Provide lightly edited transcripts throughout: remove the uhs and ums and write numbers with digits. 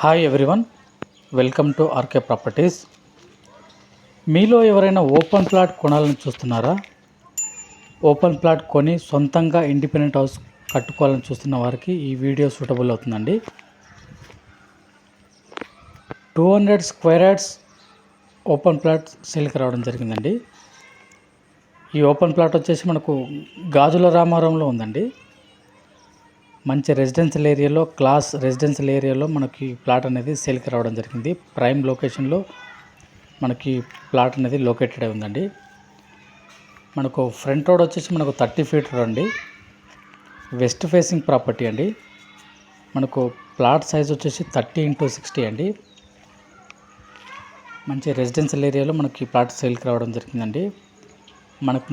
Hi everyone, welcome to RK properties. మీలో ఎవరైనా open plot కొనాలని చూస్తున్నారా? ఓపెన్ ప్లాట్ కొని సొంతంగా ఇండిపెండెంట్ హౌస్ కట్టుకోవాలని చూస్తున్న వారికి ఈ వీడియో సూటబుల్ అవుతుందండి. 200 స్క్వేర్ యార్డ్స్ ఓపెన్ ప్లాట్ సేల్కి రావడం జరిగిందండి. ఈ ఓపెన్ ప్లాట్ వచ్చేసి మనకు గాజుల రామారంలో ఉందండి. మంచి రెసిడెన్షియల్ ఏరియాలో, క్లాస్ రెసిడెన్షియల్ ఏరియాలో మనకి ప్లాట్ అనేది సేల్కి రావడం జరిగింది. ప్రైమ్ లొకేషన్లో మనకి ప్లాట్ అనేది లొకేటెడ్ అయి ఉందండి. మనకు ఫ్రంట్ రోడ్ వచ్చేసి మనకు 30 ఫీట్ రోడ్ అండి. వెస్ట్ ఫేసింగ్ ప్రాపర్టీ అండి. మనకు ప్లాట్ సైజ్ వచ్చేసి 30x60 అండి. మంచి రెసిడెన్షియల్ ఏరియాలో మనకి ప్లాట్ సేల్కి రావడం జరిగిందండి.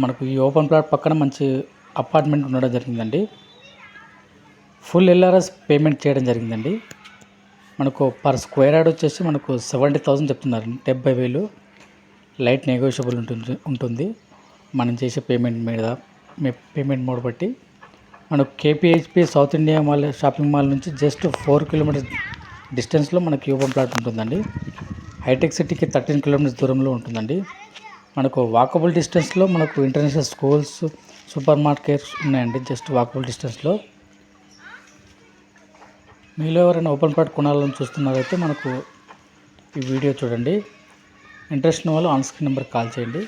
మనకు ఈ ఓపెన్ ప్లాట్ పక్కన మంచి అపార్ట్మెంట్ ఉండడం జరిగిందండి. ఫుల్ ఎల్ఆర్ఎస్ పేమెంట్ చేయడం జరిగిందండి. మనకు పర్ స్క్వేర్ యార్డ్ వచ్చేసి మనకు 70,000 చెప్తున్నారు. 70,000 లైట్ నెగోషియబుల్ ఉంటుంది మనం చేసే పేమెంట్ మోడ్ బట్టి. మనకు KPHB south India mall shopping mall నుంచి జస్ట్ 4 కిలోమీటర్స్ డిస్టెన్స్లో మనకి ఓపెన్ ప్లాట్ ఉంటుందండి. హైటెక్ సిటీకి 13 కిలోమీటర్స్ దూరంలో ఉంటుందండి. మనకు వాకబుల్ డిస్టెన్స్లో మనకు ఇంటర్నేషనల్ స్కూల్స్, సూపర్ మార్కెట్స్ ఉన్నాయండి. జస్ట్ వాకబుల్ డిస్టెన్స్లో. మీలో ఎవరైనా ఓపెన్ ప్లాట్ కొనాలని చూస్తున్నారైతే మనకు ఈ వీడియో చూడండి. ఇంట్రెస్ట్ ఉన్న వాళ్ళు ఆన్ స్క్రీన్ నెంబర్కి కాల్ చేయండి.